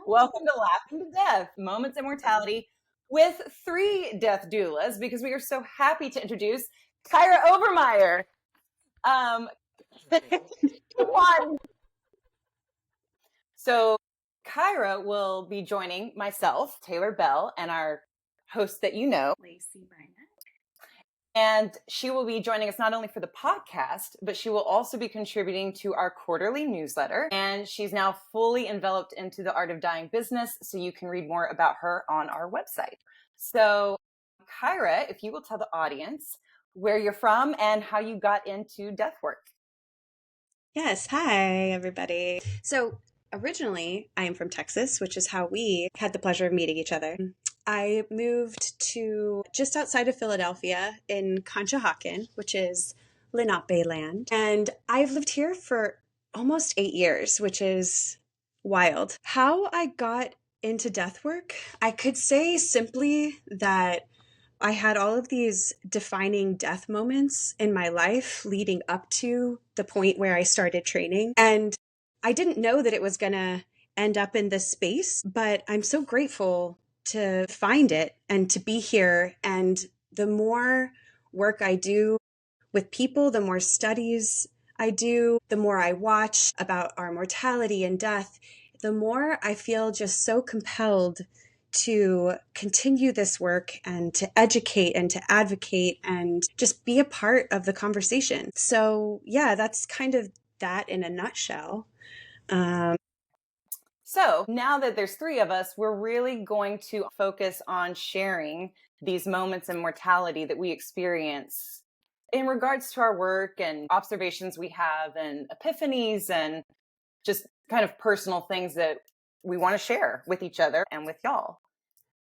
Welcome to Laughing to Death, Moments in Mortality with 3 death doulas, because we are so happy to introduce Kyra Overmier. One. So Kyra will be joining myself, Taylor Bell, and our host that you know, Lacy and and she will be joining us not only for the podcast, but she will also be contributing to our quarterly newsletter. And she's now fully enveloped into the art of dying business, so you can read more about her on our website. So, Kyra, if you will tell the audience where you're from and how you got into death work. Yes, hi everybody. So originally I am from Texas, which is how we had the pleasure of meeting each other. I moved to just outside of Philadelphia in Conshohocken, which is Lenape land. And I've lived here for almost 8 years, which is wild. How I got into death work, I could say simply that I had all of these defining death moments in my life leading up to the point where I started training. And I didn't know that it was going to end up in this space, but I'm so grateful to find it and to be here. And the more work I do with people, the more studies I do, the more I watch about our mortality and death, the more I feel just so compelled to continue this work and to educate and to advocate and just be a part of the conversation. So yeah, that's kind of that in a nutshell. So now that there's 3 of us, we're really going to focus on sharing these moments in mortality that we experience in regards to our work and observations we have and epiphanies and just kind of personal things that we want to share with each other and with y'all.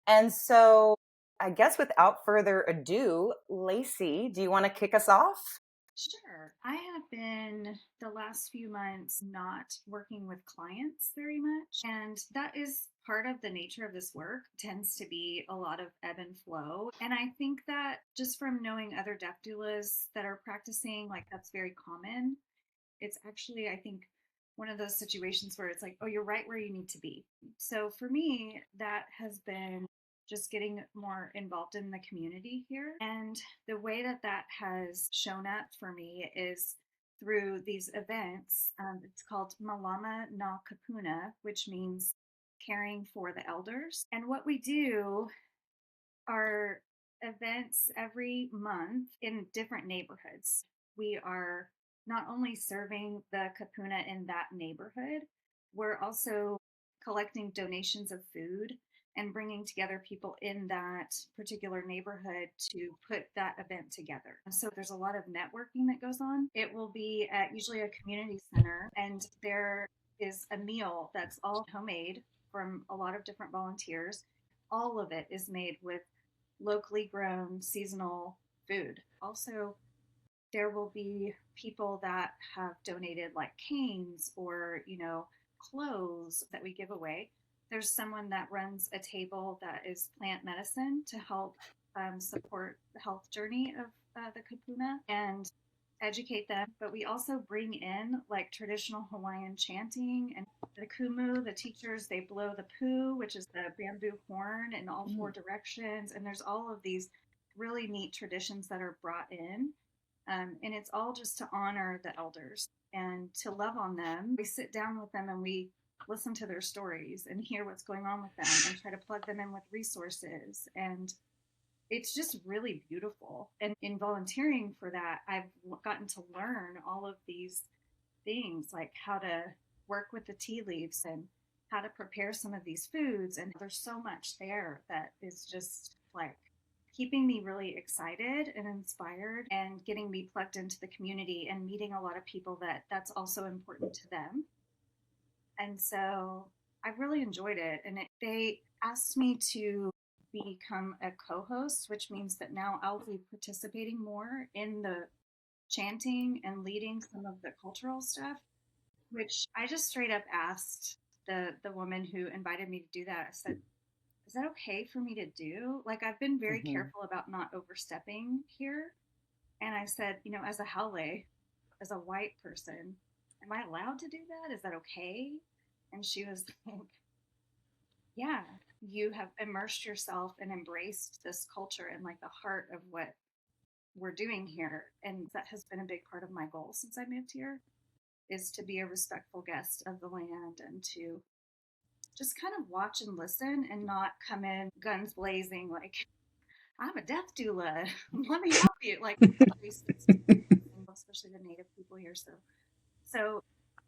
And so I guess without further ado, Lacy, do you want to kick us off? Sure. I have been the last few months not working with clients very much. And that is part of the nature of this work, tends to be a lot of ebb and flow. And I think that just from knowing other death doulas that are practicing, like that's very common. It's actually, I think, one of those situations where it's like, oh, you're right where you need to be. So for me, that has been just getting more involved in the community here. And the way that that has shown up for me is through these events. It's called Malama na Kapuna, which means caring for the elders. And what we do are events every month in different neighborhoods. We are not only serving the kapuna in that neighborhood, we're also collecting donations of food and bringing together people in that particular neighborhood to put that event together. So there's a lot of networking that goes on. It will be at usually a community center, and there is a meal that's all homemade from a lot of different volunteers. All of it is made with locally grown seasonal food. Also, there will be people that have donated like canes or, clothes that we give away. There's someone that runs a table that is plant medicine to help support the health journey of the kapuna and educate them. But we also bring in like traditional Hawaiian chanting and the kumu, the teachers, they blow the pu, which is the bamboo horn in all 4 directions. And there's all of these really neat traditions that are brought in. And it's all just to honor the elders and to love on them. We sit down with them and we listen to their stories and hear what's going on with them and try to plug them in with resources. And it's just really beautiful. And in volunteering for that, I've gotten to learn all of these things, like how to work with the tea leaves and how to prepare some of these foods. And there's so much there that is just like keeping me really excited and inspired and getting me plugged into the community and meeting a lot of people that's also important to them. And so I really enjoyed it. And they asked me to become a co-host, which means that now I'll be participating more in the chanting and leading some of the cultural stuff, which I just straight up asked the woman who invited me to do that. I said, is that okay for me to do? Like, I've been very careful about not overstepping here. And I said, as a Haole, as a white person, am I allowed to do that? Is that okay? And she was like, yeah, you have immersed yourself and embraced this culture and like the heart of what we're doing here. And that has been a big part of my goal since I moved here, is to be a respectful guest of the land and to just kind of watch and listen and not come in guns blazing like, I'm a death doula. Let me help you. Like, especially the native people here. So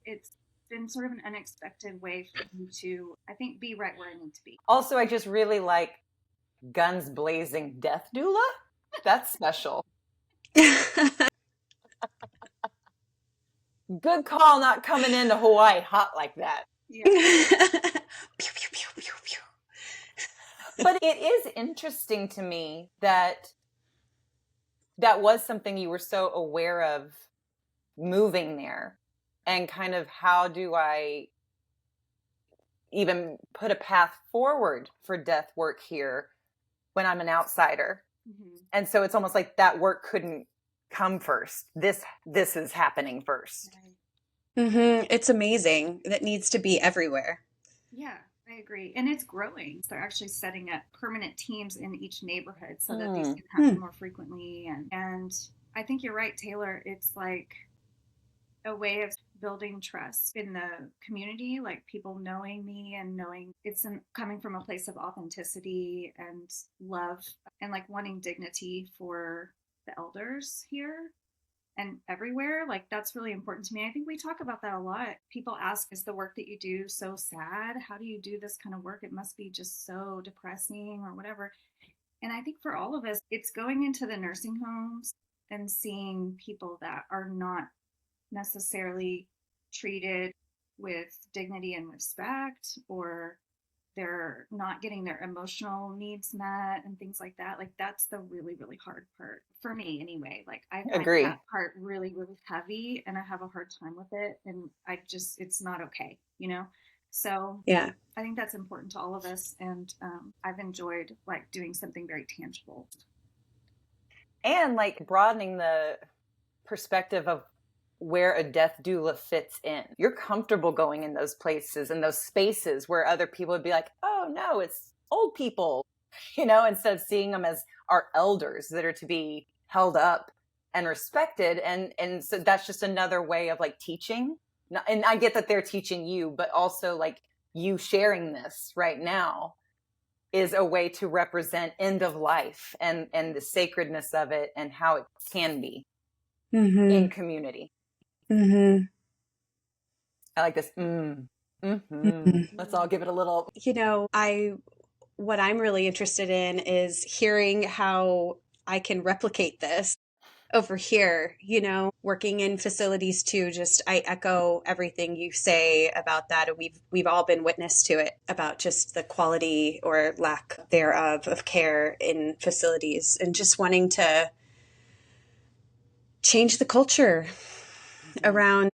it's been sort of an unexpected way for me to, I think, be right where I need to be. Also, I just really like guns blazing death doula. That's special. Good call not coming into Hawaii hot like that. Yeah. Pew, pew, pew, pew, pew. But it is interesting to me that that was something you were so aware of moving there, and kind of how do I even put a path forward for death work here when I'm an outsider. Mm-hmm. And so it's almost like that work couldn't come first. This is happening first. Right. Mm-hmm. It's amazing. That needs to be everywhere. Yeah, I agree. And it's growing. They're actually setting up permanent teams in each neighborhood so that these can happen more frequently. And I think you're right, Taylor. It's like a way of building trust in the community, like people knowing me and knowing coming from a place of authenticity and love and like wanting dignity for the elders here and everywhere. Like that's really important to me. I think we talk about that a lot. People ask, is the work that you do so sad? How do you do this kind of work? It must be just so depressing or whatever. And I think for all of us, it's going into the nursing homes and seeing people that are not necessarily treated with dignity and respect, or they're not getting their emotional needs met and things like that. Like that's the really, really hard part for me anyway. Like I find Agree. that part really, really heavy and I have a hard time with it. And it's not okay, you know? So yeah, I think that's important to all of us. And I've enjoyed like doing something very tangible. And like broadening the perspective of where a death doula fits in. You're comfortable going in those places and those spaces where other people would be like, oh no, it's old people, instead of seeing them as our elders that are to be held up and respected. And so that's just another way of like teaching. And I get that they're teaching you, but also like you sharing this right now is a way to represent end of life and the sacredness of it and how it can be in community. Mm-hmm. I like this. Let's all give it a little. What I'm really interested in is hearing how I can replicate this over here, working in facilities too. Just I echo everything you say about that. And we've all been witness to it, about just the quality or lack thereof of care in facilities, and just wanting to change the culture around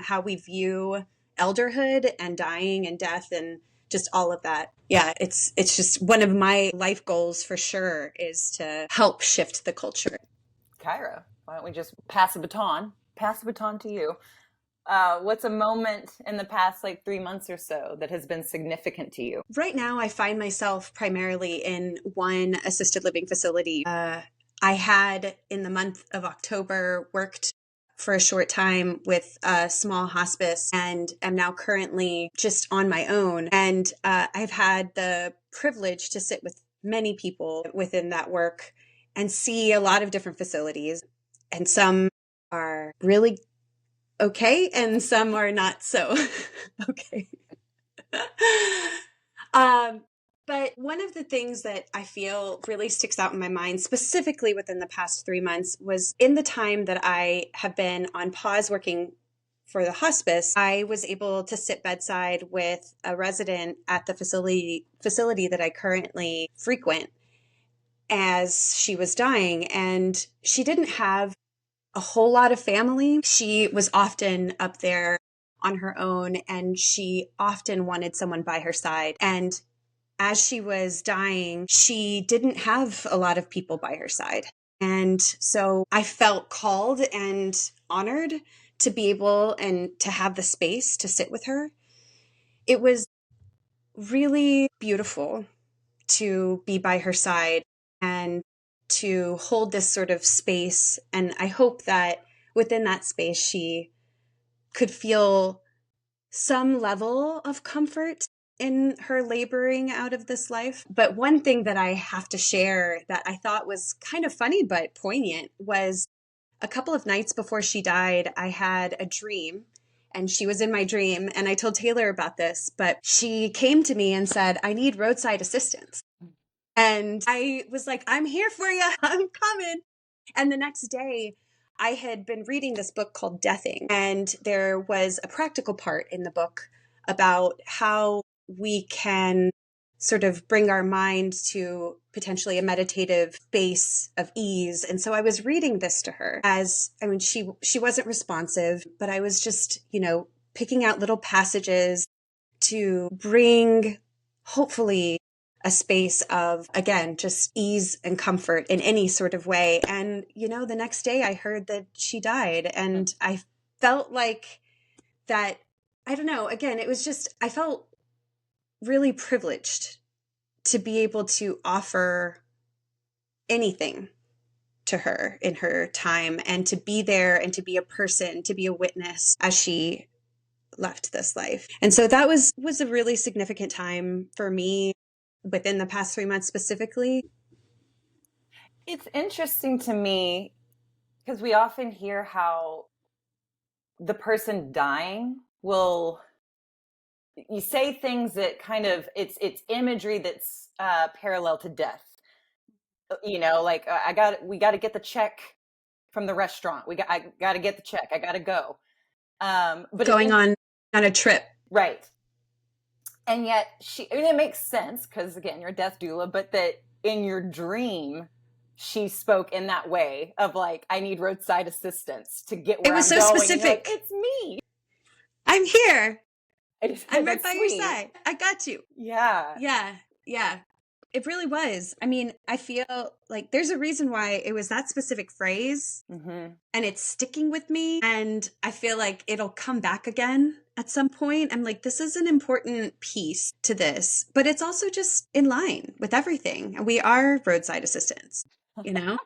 how we view elderhood and dying and death and just all of that. Yeah, it's just one of my life goals for sure, is to help shift the culture. Kyra, why don't we just pass the baton to you? What's a moment in the past 3 months or so that has been significant to you? Right now, I find myself primarily in one assisted living facility. I had, in the month of October, worked for a short time with a small hospice, and am now currently just on my own. And I've had the privilege to sit with many people within that work and see a lot of different facilities. And some are really okay, and some are not so okay. But one of the things that I feel really sticks out in my mind, specifically within the past 3 months, was in the time that I have been on pause working for the hospice, I was able to sit bedside with a resident at the facility that I currently frequent as she was dying. And she didn't have a whole lot of family. She was often up there on her own, and she often wanted someone by her side. And as she was dying, she didn't have a lot of people by her side. And so I felt called and honored to be able and to have the space to sit with her. It was really beautiful to be by her side and to hold this sort of space. And I hope that within that space, she could feel some level of comfort in her laboring out of this life. But one thing that I have to share that I thought was kind of funny but poignant was a couple of nights before she died, I had a dream. And she was in my dream. And I told Taylor about this, but she came to me and said, I need roadside assistance. And I was like, I'm here for you. I'm coming. And the next day, I had been reading this book called Deathing. And there was a practical part in the book about how we can sort of bring our mind to potentially a meditative space of ease. And so I was reading this to her she wasn't responsive, but I was just, picking out little passages to bring, hopefully, a space of, again, just ease and comfort in any sort of way. And, the next day I heard that she died, and I felt like that, I don't know, again, it was just, I felt really privileged to be able to offer anything to her in her time, and to be there and to be a person, to be a witness as she left this life. And so that was a really significant time for me within the past 3 months specifically. It's interesting to me because we often hear how the person dying you say things that kind of, it's imagery that's parallel to death. Like we got to get the check from the restaurant. I got to get the check. I got to go. But going on a trip. Right. And yet it makes sense because, again, you're a death doula, but that in your dream, she spoke in that way of like, I need roadside assistance to get where it was I'm so going. Specific. Like, it's me. I'm here. I'm right by sweet. your side. I got you. Yeah. Yeah. Yeah. It really was. I mean, I feel like there's a reason why it was that specific phrase, and it's sticking with me. And I feel like it'll come back again at some point. I'm like, this is an important piece to this, but it's also just in line with everything. And we are roadside assistants, Yeah,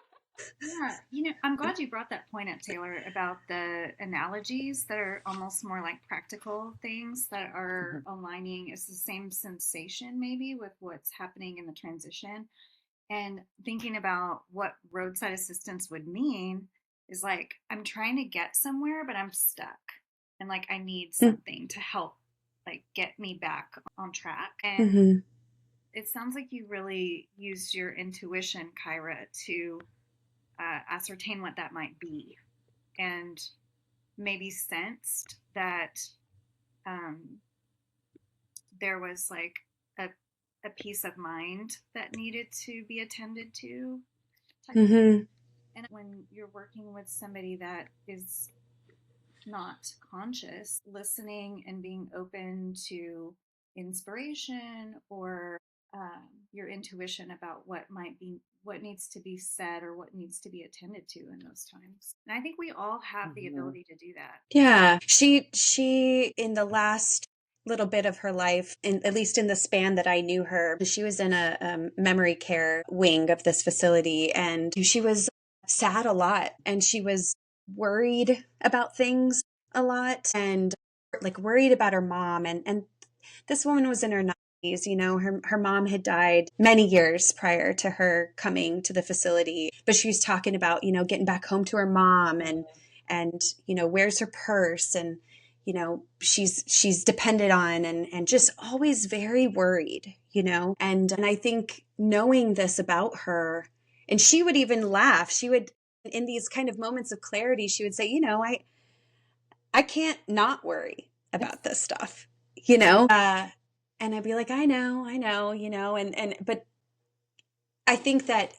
I'm glad you brought that point up, Taylor, about the analogies that are almost more like practical things that are aligning. It's the same sensation maybe with what's happening in the transition. And thinking about what roadside assistance would mean is like, I'm trying to get somewhere, but I'm stuck. And like, I need something to help, like, get me back on track. And it sounds like you really used your intuition, Kyra, to ascertain what that might be, and maybe sensed that there was like a peace of mind that needed to be attended to. And when you're working with somebody that is not conscious, listening and being open to inspiration or your intuition about what needs to be said or what needs to be attended to in those times. And I think we all have the ability to do that. Yeah. She in the last little bit of her life, at least in the span that I knew her, she was in a memory care wing of this facility, and she was sad a lot, and she was worried about things a lot, and like worried about her mom. And this woman was in her 90s. Her mom had died many years prior to her coming to the facility, but she was talking about, getting back home to her mom and where's her purse, and she's dependent on, and just always very worried, and I think knowing this about her, and she would even laugh, she would, in these kind of moments of clarity, she would say, I can't not worry about this stuff, and I'd be like, I know, but I think that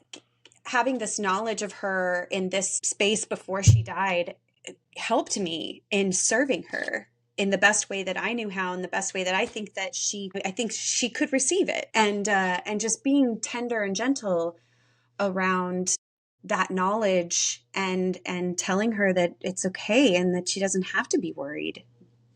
having this knowledge of her in this space before she died helped me in serving her in the best way that I knew how, in the best way that I think she could receive it. And just being tender and gentle around that knowledge, and telling her that it's okay and that she doesn't have to be worried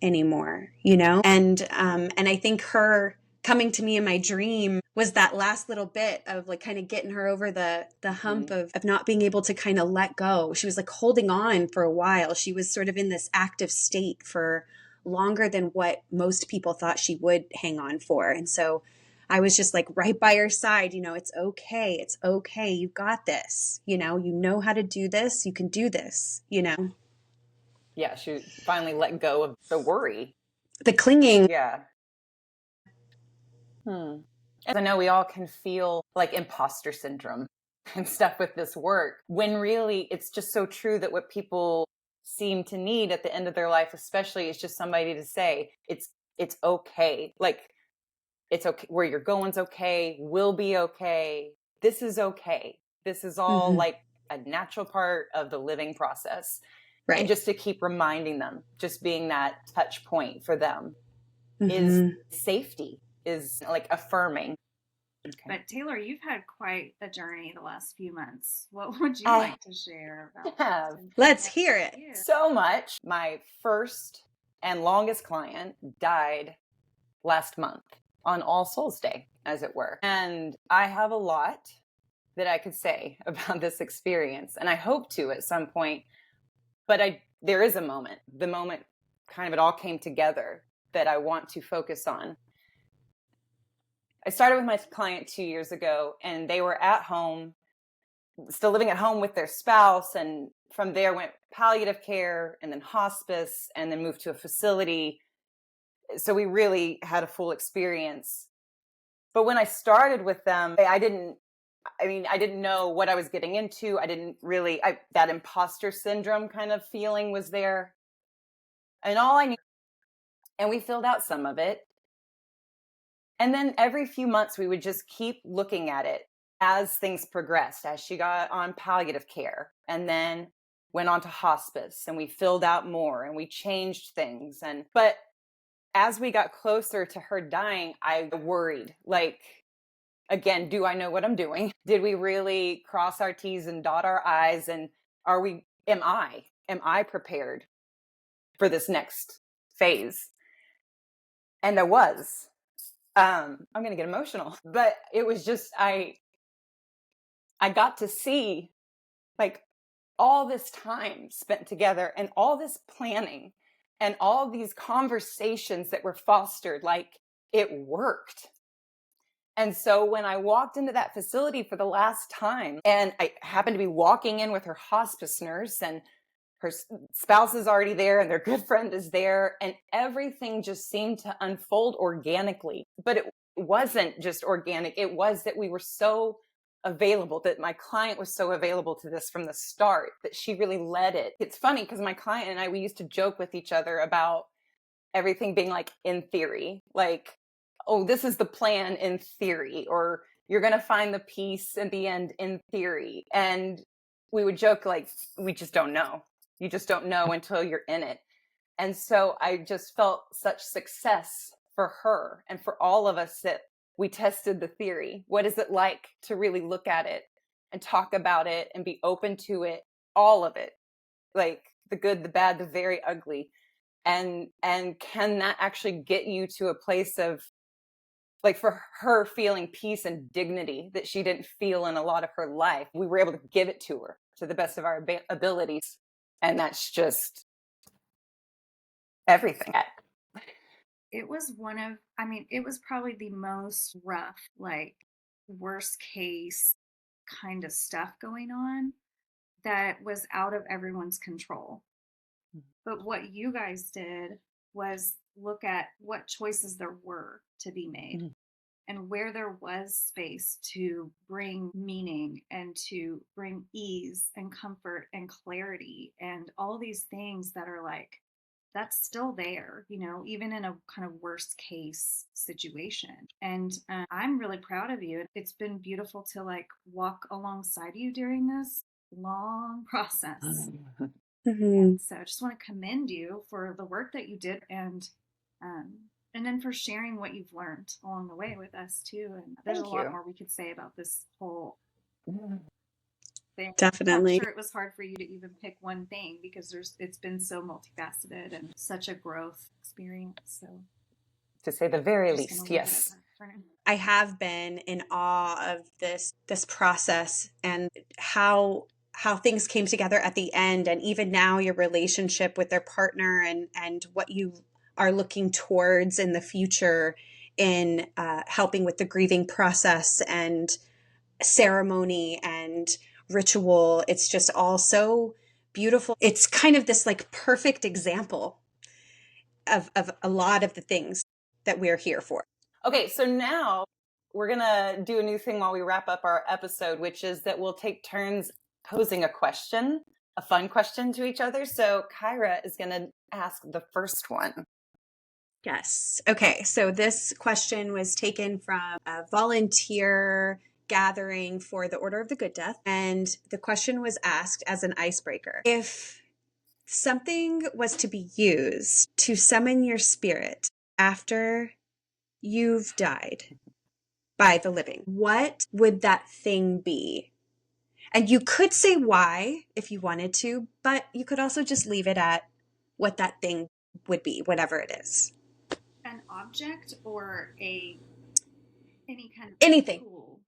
anymore, and I think her coming to me in my dream was that last little bit of like kind of getting her over the hump of not being able to kind of let go. She was like holding on for a while. She was sort of in this active state for longer than what most people thought she would hang on for. And so I was just like right by her side, it's okay. It's okay. You got this. You know how to do this. You can do this, Yeah, she finally let go of the worry. The clinging. Yeah. I know we all can feel like imposter syndrome and stuff with this work, when really it's just so true that what people seem to need at the end of their life, especially, is just somebody to say, it's okay. Like, it's okay. Where you're going's okay. We'll be okay. This is okay. This is all like a natural part of the living process. Right. And just to keep reminding them, just being that touch point for them is safety, is like affirming. Okay. But Taylor, you've had quite a journey the last few months. What would you like to share about this? Let's hear it. So much. My first and longest client died last month on All Souls Day, as it were. And I have a lot that I could say about this experience, and I hope to at some point. But there is a moment, the moment kind of it all came together, that I want to focus on. I started with my client 2 years ago, and they were at home, still living at home with their spouse. And from there went palliative care and then hospice and then moved to a facility. So we really had a full experience. But when I started with them, I didn't know what I was getting into. I didn't really, that imposter syndrome kind of feeling was there. And all I knew, and we filled out some of it. And then every few months, we would just keep looking at it as things progressed, as she got on palliative care and then went on to hospice, and we filled out more and we changed things. But as we got closer to her dying, I worried, like, again, do I know what I'm doing? Did we really cross our T's and dot our I's? And am I prepared for this next phase? And I was. I'm going to get emotional, but it was just, I got to see like all this time spent together and all this planning and all these conversations that were fostered, like it worked. And so when I walked into that facility for the last time, and I happened to be walking in with her hospice nurse, and her spouse is already there and their good friend is there, and everything just seemed to unfold organically. But it wasn't just organic. It was that we were so available, that my client was so available to this from the start, that she really led it. It's funny because my client and I, we used to joke with each other about everything being like in theory, like, oh, this is the plan in theory, or you're going to find the peace at the end in theory. And we would joke like, we just don't know. You just don't know until you're in it. And so I just felt such success for her and for all of us that we tested the theory. What is it like to really look at it and talk about it and be open to it, all of it, like the good, the bad, the very ugly. And can that actually get you to a place of, like, for her feeling peace and dignity that she didn't feel in a lot of her life? We were able to give it to her to the best of our abilities. And that's just everything. It was it was probably the most rough, like worst case kind of stuff going on that was out of everyone's control. But what you guys did was look at what choices there were to be made and where there was space to bring meaning and to bring ease and comfort and clarity and all these things that are like, that's still there, even in a kind of worst case situation. And I'm really proud of you. It's been beautiful to like walk alongside you during this long process. So I just want to commend you for the work that you did, and then for sharing what you've learned along the way with us too. And there's a lot more we could say about this whole thing. Definitely. I'm sure it was hard for you to even pick one thing because it's been so multifaceted and such a growth experience. So, to say the very least, yes. for now. I have been in awe of this process and how things came together at the end, and even now your relationship with their partner and what you are looking towards in the future in helping with the grieving process and ceremony and ritual. It's just all so beautiful. It's kind of this like perfect example of a lot of the things that we're here for. Okay, so now we're going to do a new thing while we wrap up our episode, which is that we'll take turns posing a question, a fun question to each other. So Kyra is going to ask the first one. Yes. Okay. So this question was taken from a volunteer gathering for the Order of the Good Death. And the question was asked as an icebreaker. If something was to be used to summon your spirit after you've died by the living, what would that thing be? And you could say why if you wanted to, but you could also just leave it at what that thing would be, whatever it is. An object or any kind of anything tool?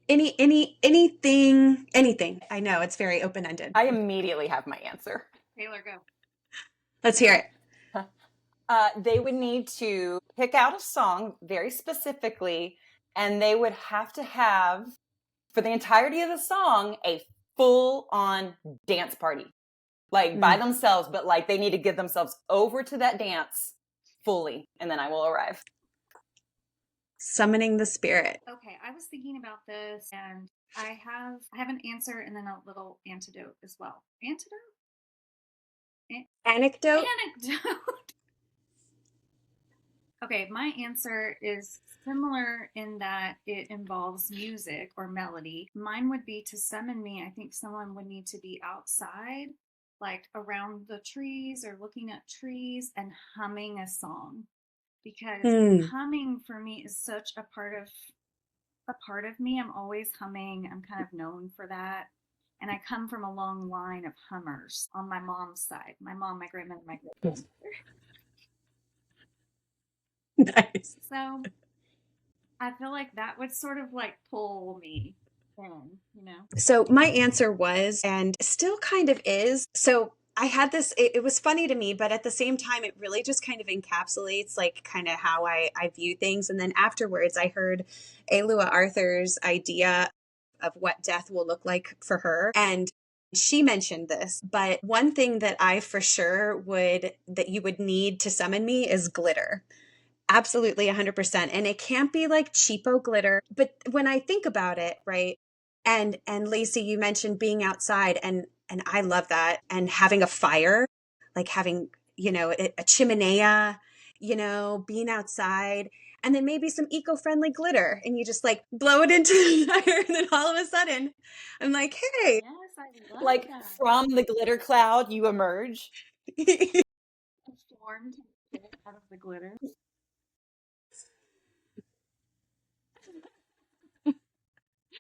anything. I know it's very open-ended. I immediately have my answer. Taylor, go. Let's hear it. They would need to pick out a song very specifically, and they would have to have, for the entirety of the song, a full-on dance party. Like by themselves, but like they need to give themselves over to that dance fully, and then I will arrive. Summoning the spirit. Okay, I was thinking about this, and I have an answer and then a little antidote as well. Anecdote? Anecdote. Okay, my answer is similar in that it involves music or melody. Mine would be to summon me. I think someone would need to be outside, like around the trees or looking at trees and humming a song. Because humming for me is such a part of me. I'm always humming. I'm kind of known for that. And I come from a long line of hummers on my mom's side. My mom, my grandmother, my grandfather. Nice. So I feel like that would sort of like pull me in. So my answer was, and still kind of is, so I had this, it was funny to me, but at the same time, it really just kind of encapsulates like kind of how I view things. And then afterwards, I heard Alua Arthur's idea of what death will look like for her. And she mentioned this, but one thing that I for sure that you would need to summon me is glitter. Absolutely 100%. And it can't be like cheapo glitter. But when I think about it, right? And Lacy, you mentioned being outside, and I love that. And having a fire, like having, a chimenea, being outside, and then maybe some eco-friendly glitter, and you just like blow it into the fire, and then all of a sudden I'm like, hey. Yes, I love like that. From the glitter cloud, you emerge. Formed out of the glitter.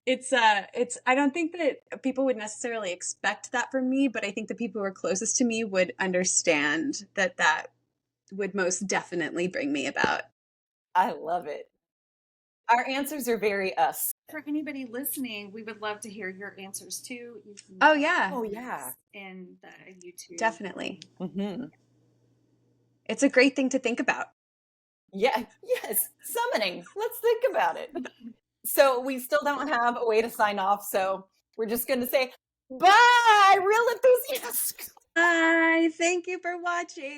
It's I don't think that people would necessarily expect that from me, but I think the people who are closest to me would understand that would most definitely bring me about. I love it. Our answers are very us. For anybody listening, we would love to hear your answers too. Oh yeah. In the YouTube. Definitely. Mm-hmm. It's a great thing to think about. Yeah. Yes. Summoning. Let's think about it. So we still don't have a way to sign off. So we're just going to say, bye, real enthusiasts. Bye. Thank you for watching.